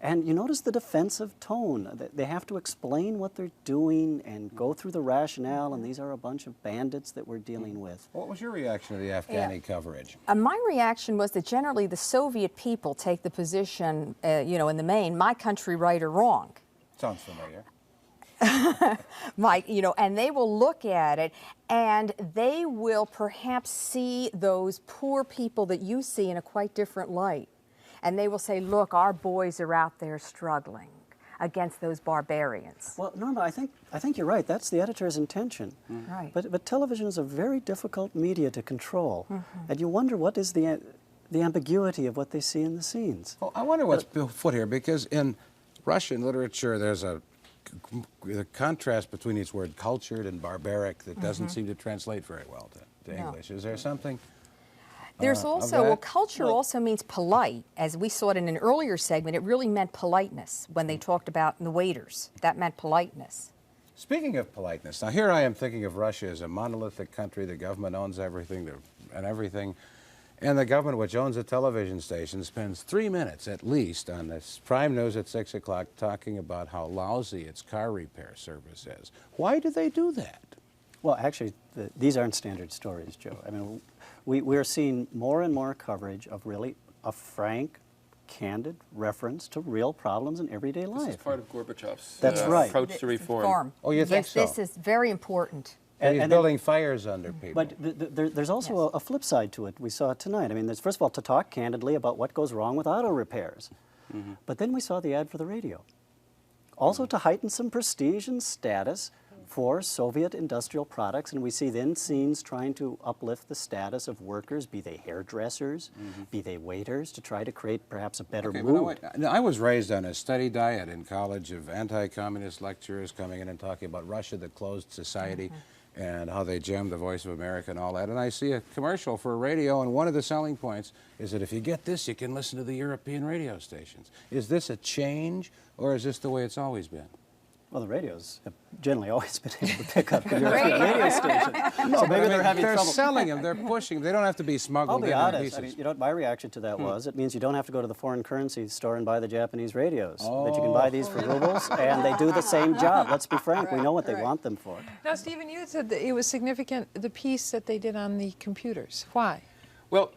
And you notice the defensive tone. They have to explain what they're doing and go through the rationale, and these are a bunch of bandits that we're dealing with. What was your reaction to the Afghani coverage? My reaction was that generally the Soviet people take the position, you know, in the main, my country right or wrong. Sounds familiar. Mike, you know, and they will look at it and they will perhaps see those poor people that you see in a quite different light. And they will say, look, our boys are out there struggling against those barbarians. Well, Norma, I think you're right. That's the editor's intention. Right. But television is a very difficult media to control. And you wonder what is the ambiguity of what they see in the scenes. Well, I wonder what's afoot here, because in Russian literature there's a contrast between these words cultured and barbaric that doesn't seem to translate very well to English. Is there something? There's also, well, culture also means polite. As we saw it in an earlier segment, it really meant politeness when they talked about the waiters. That meant politeness. Speaking of politeness, now here I am thinking of Russia as a monolithic country. The government owns everything and the government, which owns a television station, spends 3 minutes at least on this prime news at 6 o'clock talking about how lousy its car repair service is. Why do they do that? Well, actually, these aren't standard stories, Joe. I mean, we're seeing more and more coverage of really a frank, candid reference to real problems in everyday life. This is part of Gorbachev's approach to reform. Oh, you think so? This is very important. And he's building fires under people. But there's also a flip side to it. We saw it tonight. I mean, there's, first of all, to talk candidly about what goes wrong with auto repairs. But then we saw the ad for the radio. Also to heighten some prestige and status for Soviet industrial products, and we see then scenes trying to uplift the status of workers, be they hairdressers, be they waiters, to try to create perhaps a better mood. Now, I was raised on a steady diet in college of anti-communist lecturers coming in and talking about Russia, the closed society, and how they jammed the Voice of America and all that. And I see a commercial for a radio, and one of the selling points is that if you get this, you can listen to the European radio stations. Is this a change, or is this the way it's always been? Well, the radios have generally always been able to pick up computer radio stations. No, So maybe they're having they're trouble. selling them. They're pushing them. They don't have to be smuggled I'll be in honest. pieces. I mean, you know what my reaction to that was? It means you don't have to go to the foreign currency store and buy the Japanese radios. That you can buy these for rubles, and they do the same job. Let's be frank. We know what they want them for. Now, Stephen, you said that it was significant, the piece that they did on the computers. Why? Well,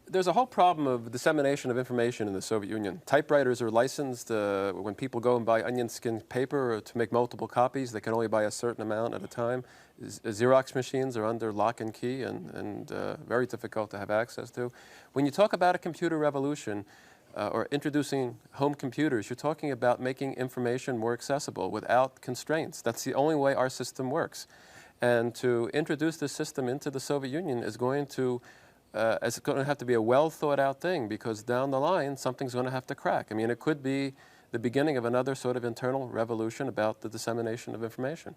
there's a whole problem of dissemination of information in the Soviet Union. Typewriters are licensed. When people go and buy onion skin paper to make multiple copies, they can only buy a certain amount at a time. Xerox machines are under lock and key and very difficult to have access to. When you talk about a computer revolution or introducing home computers, you're talking about making information more accessible without constraints. That's the only way our system works. And to introduce this system into the Soviet Union is going to it's going to have to be a well-thought-out thing, because down the line, something's going to have to crack. I mean, it could be the beginning of another sort of internal revolution about the dissemination of information.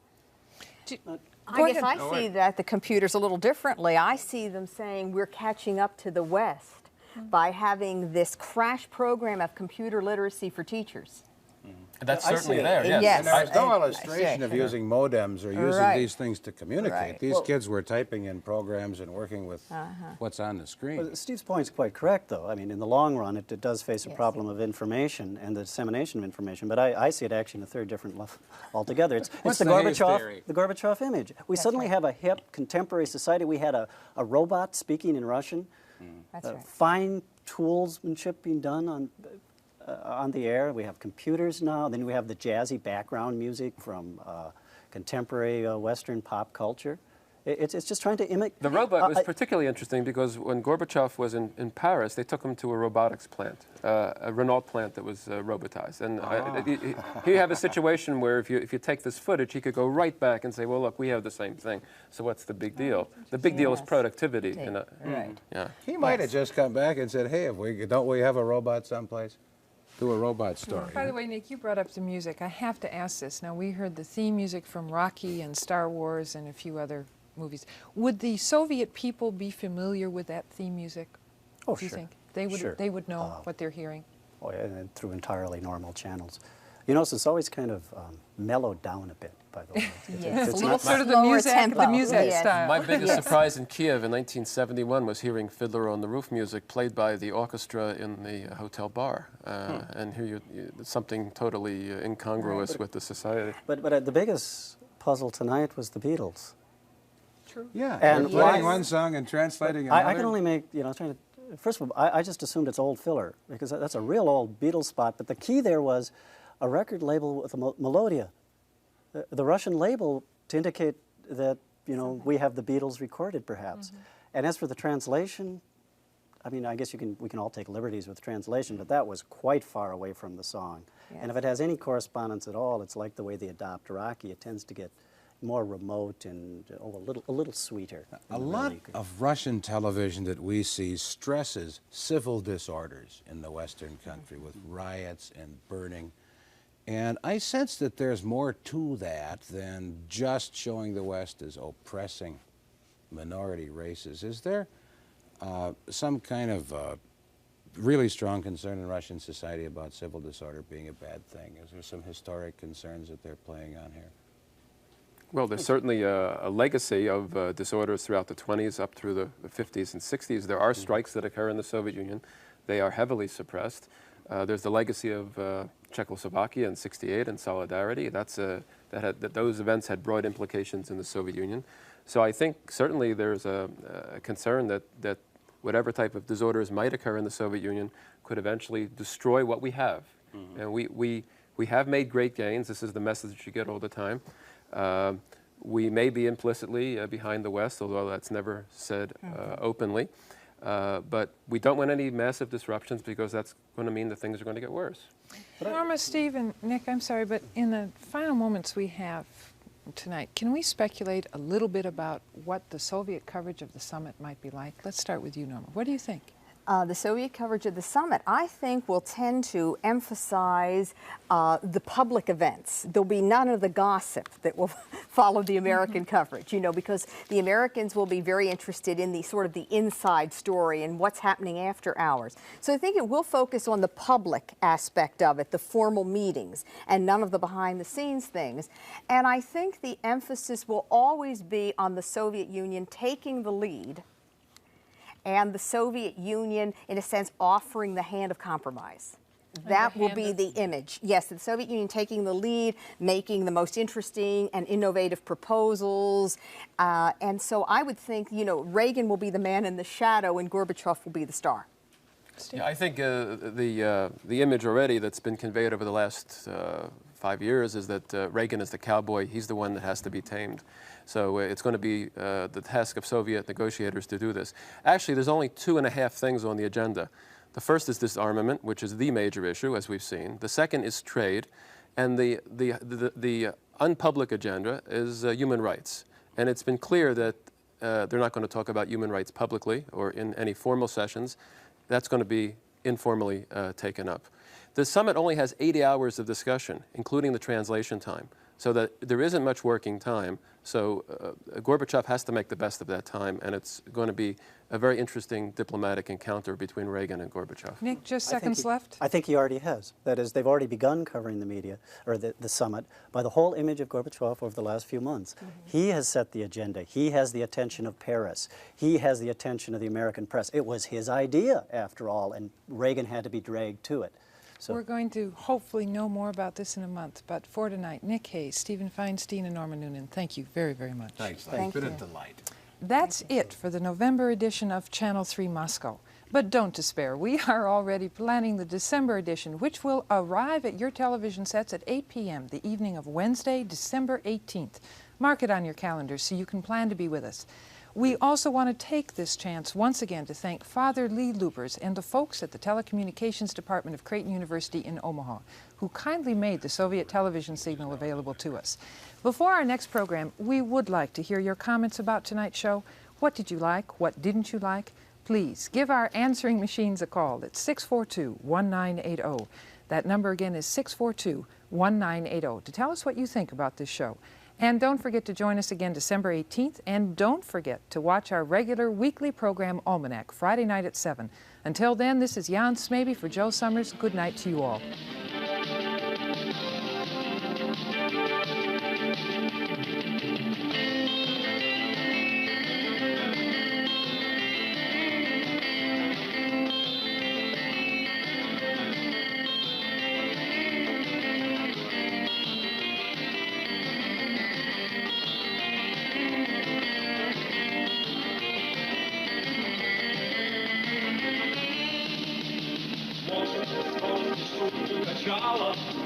I guess I see that the computers a little differently. I see them saying we're catching up to the West by having this crash program of computer literacy for teachers. That's certainly there, yes. Yes. And there's no illustration of using modems or using these things to communicate. Right. These kids were typing in programs and working with what's on the screen. Well, Steve's point's quite correct, though. I mean, in the long run, it does face a problem of information and the dissemination of information. But I see it actually in a third different level altogether. It's the Gorbachev image. We suddenly have a hip, contemporary society. We had a robot speaking in Russian. That's right. Fine toolsmanship being done on the air. We have computers now. Then we have the jazzy background music from contemporary Western pop culture. It's just trying to imitate. The robot was particularly interesting because when Gorbachev was in Paris, they took him to a robotics plant, a Renault plant that was robotized. And here you have a situation where if you take this footage, he could go right back and say, well, look, we have the same thing. So what's the big deal? The big deal is productivity. Right. Yeah. He might have just come back and said, hey, don't we have a robot someplace? Do a robot story. By the way, Nick, you brought up the music. I have to ask this. Now, we heard the theme music from Rocky and Star Wars and a few other movies. Would the Soviet people be familiar with that theme music? Oh, do you sure. think? They would, Sure. They would know what they're hearing? Oh, yeah, and through entirely normal channels. You notice it's always kind of mellowed down a bit, by the way. Yes, it's a little not sort of the music style. My biggest surprise in Kiev in 1971 was hearing Fiddler on the Roof music played by the orchestra in the hotel bar. And here something totally incongruous with the society. But the biggest puzzle tonight was the Beatles. True. Yeah, and they're playing one song and translating another. I can only make, first of all, I just assumed it's old filler, because that's a real old Beatles spot. But the key there was a record label with a Melodia. The Russian label to indicate that, we have the Beatles recorded, perhaps. And as for the translation, I mean, I guess we can all take liberties with translation, but that was quite far away from the song. Yes. And if it has any correspondence at all, it's like the way they adopt Rocky. It tends to get more remote and a little sweeter. A lot of Russian television that we see stresses civil disorders in the Western country with riots and burning. And I sense that there's more to that than just showing the West as oppressing minority races. Is there some kind of really strong concern in Russian society about civil disorder being a bad thing? Is there some historic concerns that they're playing on here? Well, there's certainly a legacy of disorders throughout the 20s up through the 50s and 60s. There are strikes that occur in the Soviet Union. They are heavily suppressed. There's the legacy of Czechoslovakia in '68 and Solidarity. Those events had broad implications in the Soviet Union. So I think certainly there's a concern that whatever type of disorders might occur in the Soviet Union could eventually destroy what we have. And we have made great gains. This is the message that you get all the time. We may be implicitly behind the West, although that's never said openly. But we don't want any massive disruptions, because that's going to mean that things are going to get worse. Norma, Steve, and Nick, I'm sorry, but in the final moments we have tonight, can we speculate a little bit about what the Soviet coverage of the summit might be like? Let's start with you, Norma. What do you think? The Soviet coverage of the summit, I think, will tend to emphasize the public events. There'll be none of the gossip that will follow the American coverage, you know, because the Americans will be very interested in the sort of the inside story and what's happening after hours. So I think it will focus on the public aspect of it, the formal meetings, and none of the behind-the-scenes things. And I think the emphasis will always be on the Soviet Union taking the lead and the Soviet Union, in a sense, offering the hand of compromise. That will be the image. Yes, the Soviet Union taking the lead, making the most interesting and innovative proposals. And so I would think, you know, Reagan will be the man in the shadow and Gorbachev will be the star. Yeah, I think the image already that's been conveyed over the last 5 years is that Reagan is the cowboy. He's the one that has to be tamed. So it's going to be the task of Soviet negotiators to do this. Actually, there's only 2.5 things on the agenda. The first is disarmament, which is the major issue, as we've seen. The second is trade. And the unpublic agenda is human rights. And it's been clear that they're not going to talk about human rights publicly or in any formal sessions. That's going to be informally taken up. The summit only has 80 hours of discussion, including the translation time, so that there isn't much working time. So Gorbachev has to make the best of that time, and it's going to be a very interesting diplomatic encounter between Reagan and Gorbachev. Nick, just seconds left. I think he already has. That is, they've already begun covering the media, or the summit, by the whole image of Gorbachev over the last few months. He has set the agenda. He has the attention of Paris. He has the attention of the American press. It was his idea, after all, and Reagan had to be dragged to it. So we're going to hopefully know more about this in a month, but for tonight, Nick Hayes, Stephen Feinstein, and Norma Noonan, thank you very, very much. Thanks. It's been a delight. That's it for the November edition of Channel 3 Moscow. But don't despair. We are already planning the December edition, which will arrive at your television sets at 8 p.m. the evening of Wednesday, December 18th. Mark it on your calendars so you can plan to be with us. We also want to take this chance once again to thank Father Lee Loopers and the folks at the Telecommunications Department of Creighton University in Omaha, who kindly made the Soviet television signal available to us. Before our next program, we would like to hear your comments about tonight's show. What did you like? What didn't you like? Please give our answering machines a call at 642-1980. That number again is 642-1980 to tell us what you think about this show. And don't forget to join us again December 18th, and don't forget to watch our regular weekly program Almanac, Friday night at 7. Until then, this is Jan Smaby for Joe Summers. Good night to you all.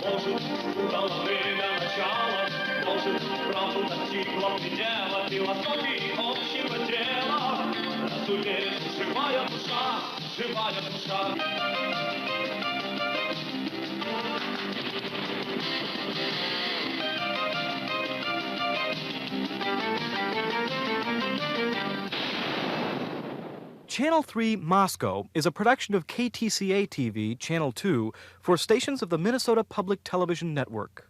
Может, было время начала, может, правду достигло предела философии общего дела. Разумеется, живая душа, живая душа. Channel 3 Moscow is a production of KTCA-TV Channel 2 for stations of the Minnesota Public Television Network.